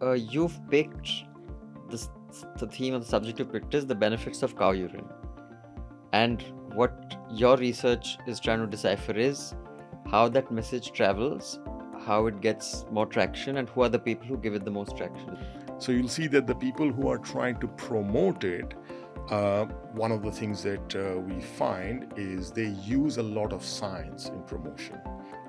You've picked this, the theme of the subject you picked is the benefits of cow urine. And what your research is trying to decipher is how that message travels, how it gets more traction, and who are the people who give it the most traction. So you'll see that the people who are trying to promote it, one of the things that we find is they use a lot of science in promotion.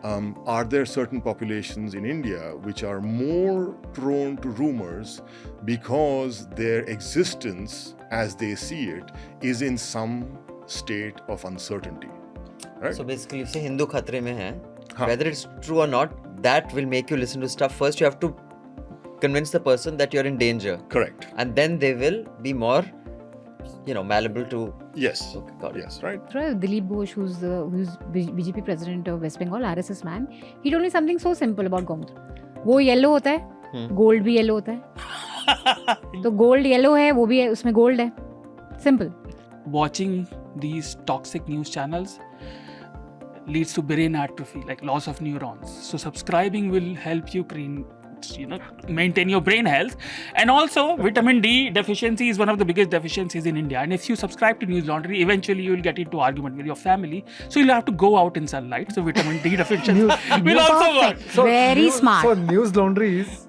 Are there certain populations in India which are more prone to rumors because their existence, as they see it, is in some state of uncertainty? Right? So basically, if say Hindu khatre mein hai, Huh. whether it's true or not, that will make you listen to stuff. First, you have to convince the person that you're in danger. Correct. And then they will be more, malleable to... Yes. Okay, got it. Yes, right? Dilip Ghosh, who's BJP president of West Bengal, RSS man, he told me something so simple about Gomutra. वो yellow होता है, gold भी yellow होता है, तो gold yellow है, वो भी उसमें गोल्ड है. Simple. Watching these toxic news channels leads to brain atrophy, like loss of neurons. So subscribing will help you maintain your brain health. And also vitamin D deficiency is one of the biggest deficiencies in India, and if you subscribe to Newslaundry, eventually you will get into argument with your family, so you'll have to go out in sunlight, so vitamin D deficiency will also work. Very smart. So Newslaundry is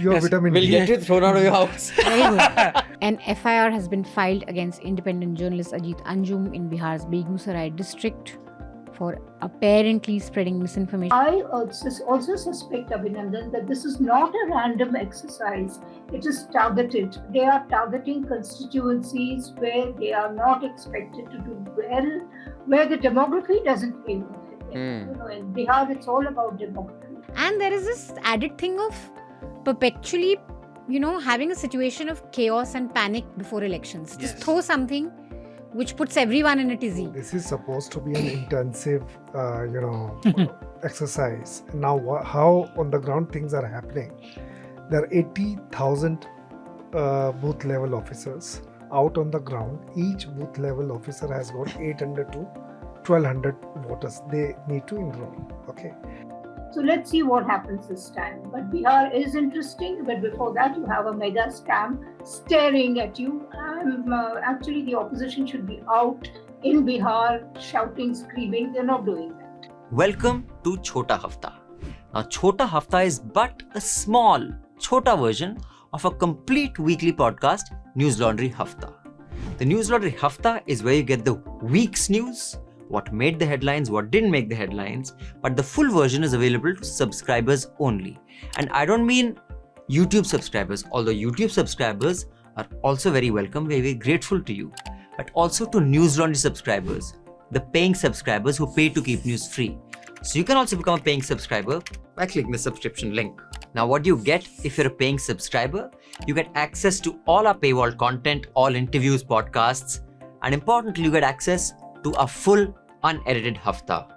your Yes, vitamin We'll D. get you thrown out of your house. Very good. An FIR has been filed against independent journalist Ajit Anjum in Bihar's Begusarai district for apparently spreading misinformation. I also suspect, Abhinandan, that this is not a random exercise. It is targeted. They are targeting constituencies where they are not expected to do well, where the demography doesn't favor them. In Bihar, it's all about demography. And there is this added thing of perpetually, having a situation of chaos and panic before elections. Just Yes. throw something which puts everyone in a tizzy. This is supposed to be an intensive, exercise. Now, how on the ground things are happening? There are 80,000 booth level officers out on the ground. Each booth level officer has got 800 to 1200 voters. They need to enroll. Okay. So let's see what happens this time. But Bihar is interesting. But before that, you have a mega scam staring at you. Actually, the opposition should be out in Bihar shouting, screaming. They're not doing that. Welcome to Chota Hafta. Now, Chota Hafta is but a small, chota version of a complete weekly podcast, Newslaundry Hafta. The Newslaundry Hafta is where you get the week's news, what made the headlines, what didn't make the headlines, but the full version is available to subscribers only. And I don't mean YouTube subscribers, although YouTube subscribers are also very welcome, very grateful to you, but also to Newslaundry subscribers, the paying subscribers who pay to keep news free. So you can also become a paying subscriber by clicking the subscription link. Now, what do you get if you're a paying subscriber? You get access to all our paywall content, all interviews, podcasts, and importantly, you get access to a full unedited Hafta,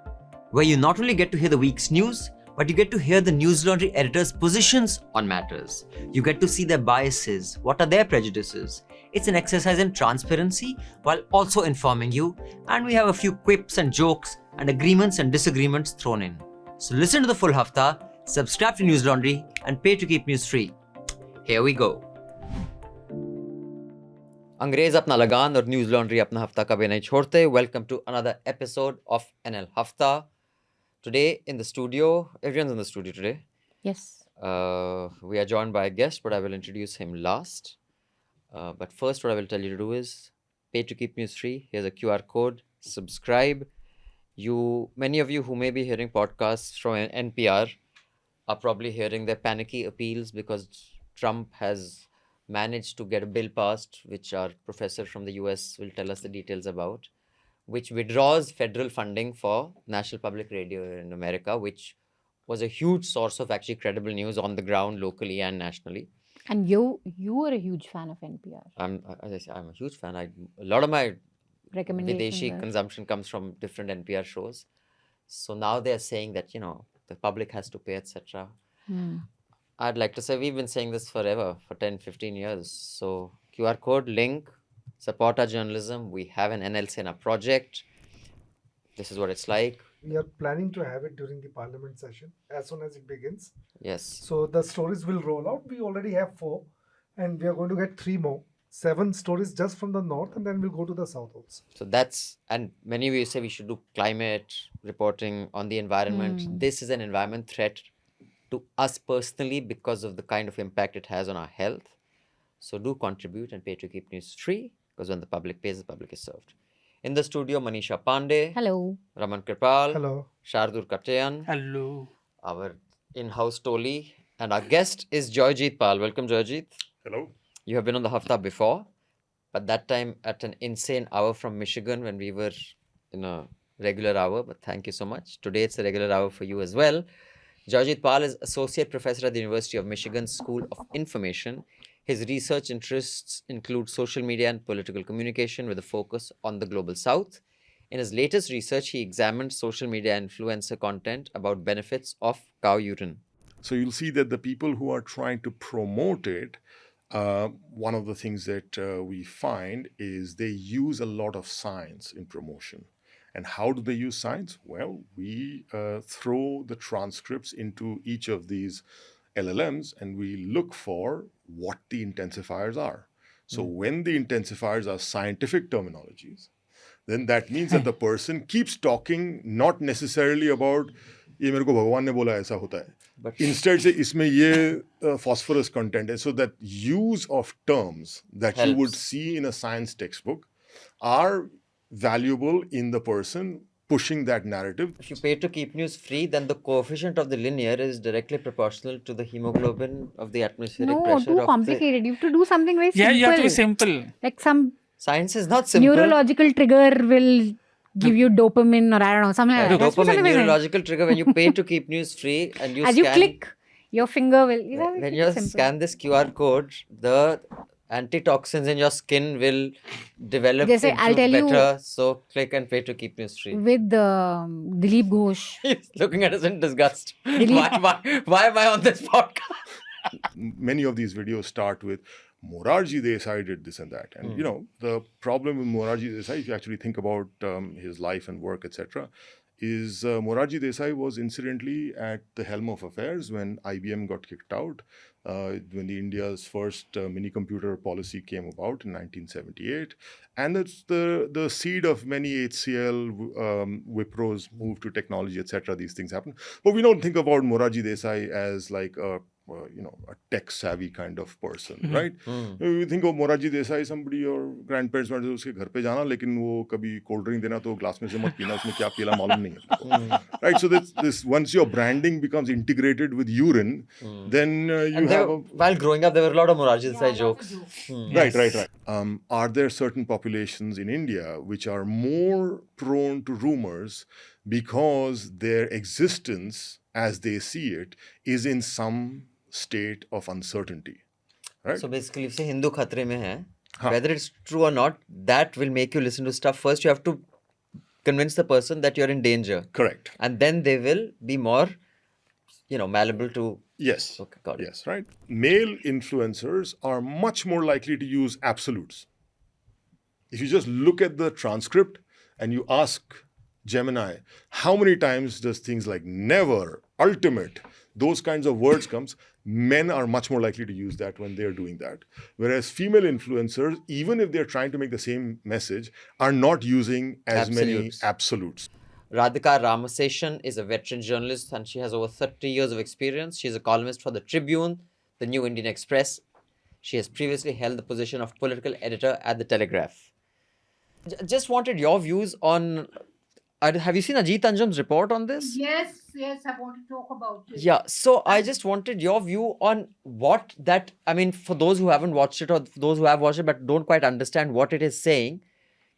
where you not only get to hear the week's news, but you get to hear the Newslaundry editors' positions on matters. You get to see their biases, what are their prejudices. It's an exercise in transparency while also informing you, and we have a few quips and jokes and agreements and disagreements thrown in. So listen to the full Hafta, subscribe to Newslaundry, and pay to keep news free. Here we go. अंग्रेज अपना लगान और news laundry अपना हफ्ता कभी नहीं छोड़ते. Welcome to another episode of NL Hafta. Today in the studio, everyone's in the studio today. Yes. We are joined by a guest, but I will introduce him last. But first, what I will tell you to do is pay to keep news free. Here's a QR code. Subscribe. Many of you who may be hearing podcasts from NPR are probably hearing their panicky appeals because Trump has managed to get a bill passed, which our professor from the US will tell us the details about, which withdraws federal funding for National Public Radio in America, which was a huge source of actually credible news on the ground, locally and nationally. And you are a huge fan of NPR. As I say, I'm a huge fan. A lot of my Recommendations. Videshi consumption comes from different NPR shows. So now they're saying that, the public has to pay, etc. I'd like to say we've been saying this forever, for 10, 15 years. So QR code, link, support our journalism. We have an NL Sena project. This is what it's like. We are planning to have it during the parliament session as soon as it begins. Yes. So the stories will roll out. We already have 4, and we are going to get 3 more. 7 stories just from the north, and then we'll go to the south also. So that's, and many of you say we should do climate reporting on the environment. This is an environment threat to us personally because of the kind of impact it has on our health. So do contribute and pay to keep news free, because when the public pays, the public is served. In the studio, Manisha Pande, Hello. Raman Kirpal, Hello. Shardool Katyayan, Hello. our in-house Toli, and our guest is Joyojeet Pal. Welcome, Joyojeet. Hello. You have been on the Hafta before, but that time at an insane hour from Michigan when we were in a regular hour. But thank you so much. Today it's a regular hour for you as well. Joyojeet Pal is Associate Professor at the University of Michigan School of Information. His research interests include social media and political communication with a focus on the Global South. In his latest research, he examined social media influencer content about benefits of cow urine. So you'll see that the people who are trying to promote it, one of the things that we find is they use a lot of science in promotion. And how do they use science? Well, we throw the transcripts into each of these LLMs and we look for what the intensifiers are. So when the intensifiers are scientific terminologies, then that means that the person keeps talking not necessarily about ये मेरे को भगवान ने बोला ऐसा होता है. But Instead से इसमें ये phosphorus content है. So that use of terms that you would Helps. see in a science textbook are valuable in the person pushing that narrative. if you pay to keep news free, then the coefficient of the linear is directly proportional to the hemoglobin of the atmospheric No, pressure too of complicated. You have to do something very Yeah, simple. you have to be simple. Like some Science is not simple. neurological trigger will give you dopamine, or I don't know, something like that. That's Dopamine, something very- neurological trigger, when you pay to keep news free and you As scan, you click, your finger will. You have to when keep you it simple. scan this QR code, the antitoxins in your skin will develop Jैसे, into I'll tell you- better. So click and pay to keep news free. With Dilip Ghosh. He's looking at us in disgust. Delete. Why am I on this podcast? Many of these videos start with Morarji Desai did this and that. And, you know, the problem with Morarji Desai, if you actually think about his life and work, etc., is Morarji Desai was incidentally at the helm of affairs when IBM got kicked out, when the India's first mini-computer policy came about in 1978. And it's the seed of many HCL, Wipro's move to technology, etc. These things happen. But we don't think about Morarji Desai as like a a tech-savvy kind of person, right? You think of Morarji Desai, somebody your grandparents went to उसके घर पे जाना, लेकिन वो कभी cold drink देना तो glass में से मत पीना, उसमें क्या पीला मालूम नहीं है, right? So this once your branding becomes integrated with urine, then you And have while growing up, there were a lot of Morarji Desai jokes. Right. Are there certain populations in India which are more prone to rumors because their existence, as they see it, is in some state of uncertainty, right? So basically, if say Hindu khatre mein hai, Haan. whether it's true or not, that will make you listen to stuff. First, you have to convince the person that you're in danger. Correct. And then they will be more, malleable to... Yes. Okay, got it. Yes, right. Male influencers are much more likely to use absolutes. If you just look at the transcript and you ask Gemini, how many times does things like never, ultimate, those kinds of words comes, men are much more likely to use that when they're doing that. Whereas female influencers, even if they're trying to make the same message, are not using as many Absolutes. absolutes. Radhika Ramaseshan is a veteran journalist and she has over 30 years of experience. She's a columnist for the Tribune, the New Indian Express. She has previously held the position of political editor at the Telegraph. Just wanted your views on... Have you seen Ajit Anjum's report on this? Yes, I want to talk about it. Yeah, so I just wanted your view on what that, for those who haven't watched it or those who have watched it but don't quite understand what it is saying,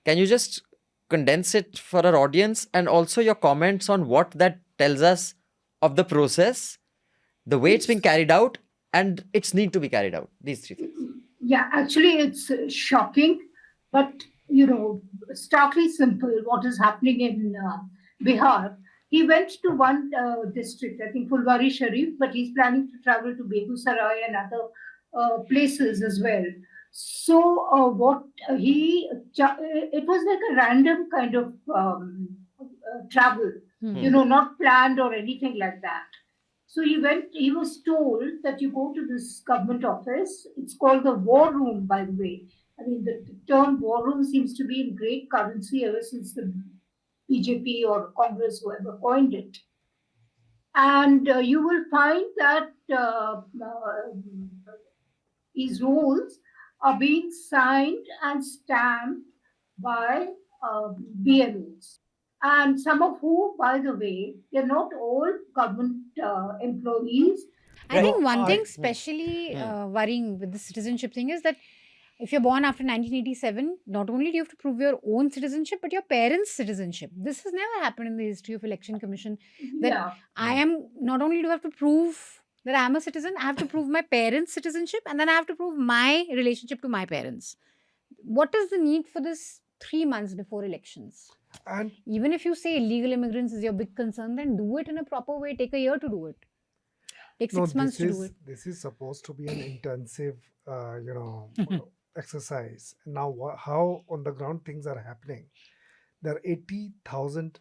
can you just condense it for our audience and also your comments on what that tells us of the process, the way it's being carried out and its need to be carried out, these three things. Yeah, actually it's shocking, but starkly simple what is happening in Bihar. He went to one district, I think Fulwari Sharif, but he's planning to travel to Begusarai and other places as well. So it was like a random kind of travel. not planned or anything like that. So he was told that you go to this government office. It's called the war room, by the way. I mean, the term war room seems to be in great currency ever since the BJP or Congress, whoever coined it. And you will find that these rules are being signed and stamped by BLOs. And some of who, by the way, they're not all government employees. I think one I- thing especially worrying with the citizenship thing is that if you're born after 1987, not only do you have to prove your own citizenship, but your parents' citizenship. This has never happened in the history of Election Commission. That Yeah. I am, not only do I have to prove that I'm a citizen, I have to prove my parents' citizenship, and then I have to prove my relationship to my parents. What is the need for this 3 months before elections? And Even if you say illegal immigrants is your big concern, then do it in a proper way. Take a year to do it. Take 6 months to do it. This is supposed to be an intensive, exercise. Now, how on the ground things are happening? There are 80,000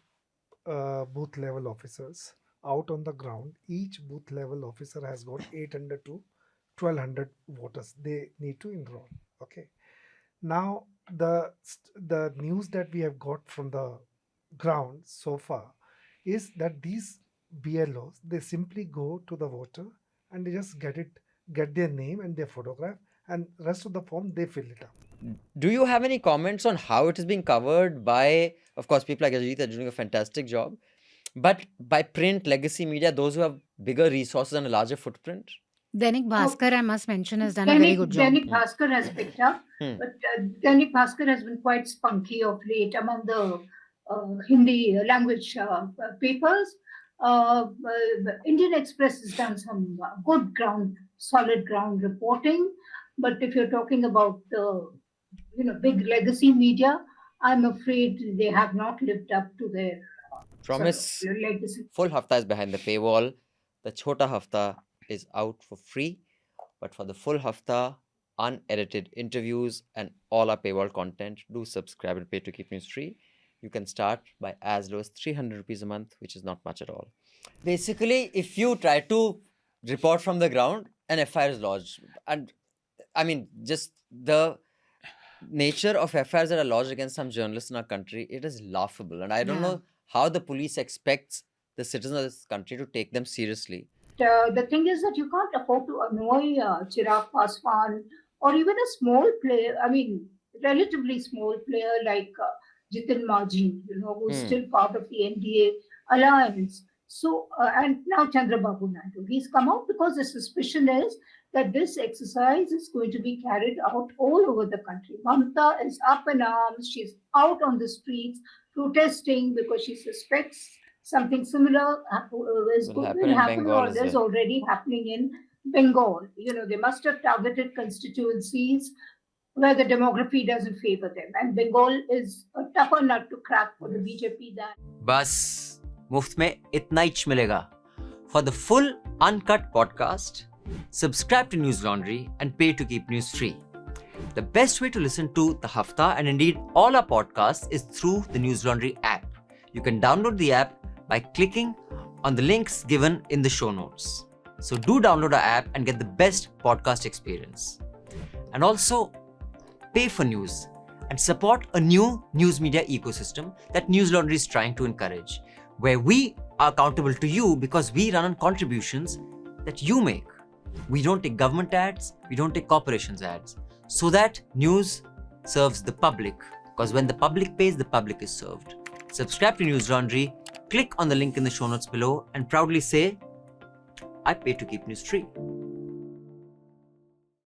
booth level officers out on the ground. Each booth level officer has got 800 to 1200 voters. They need to enroll. Okay. Now, the news that we have got from the ground so far is that these BLOs, they simply go to the voter and they just get their name and their photograph, and rest of the form they fill it up. Do you have any comments on how it is being covered by, of course, people like Ajit are doing a fantastic job, but by print, legacy media, those who have bigger resources and a larger footprint? Dainik Bhaskar, I must mention, has done a very good job. Dainik Bhaskar has picked up, but Dainik Bhaskar has been quite spunky of late among the Hindi language papers. Indian Express has done some good solid ground reporting. But if you're talking about the big legacy media, I'm afraid they have not lived up to their Promise. legacy. Full Hafta is behind the paywall. The Chota Hafta is out for free. But for the full Hafta, unedited interviews and all our paywall content, do subscribe and pay to keep news free. You can start by as low as 300 rupees a month, which is not much at all. Basically, if you try to report from the ground, an FIR is lodged. And I mean, just the nature of FIRs that are lodged against some journalists in our country, it is laughable. And I don't know how the police expects the citizens of this country to take them seriously. The thing is that you can't afford to annoy Chirag Paswan or even a small player, relatively small player like Jitin Maji, who's still part of the NDA alliance. So, and now Chandrababu Naidu, he's come out because the suspicion is that this exercise is going to be carried out all over the country. Mamata is up in arms. She's out on the streets protesting because she suspects something similar will happen or there's already happening in Bengal. They must have targeted constituencies where the demography doesn't favor them. And Bengal is a tougher nut to crack for the BJP than... बस मुफ्त में इतना ही मिलेगा. For the full uncut podcast, subscribe to Newslaundry and pay to keep news free. The best way to listen to the Hafta and indeed all our podcasts is through the Newslaundry app. You can download the app by clicking on the links given in the show notes. So do download our app and get the best podcast experience. And also pay for news and support a new news media ecosystem that Newslaundry is trying to encourage, where we are accountable to you because we run on contributions that you make. We don't take government ads, we don't take corporations ads, so that news serves the public, because when the public pays, the public is served. Subscribe to Newslaundry, click on the link in the show notes below and proudly say, I pay to keep news free.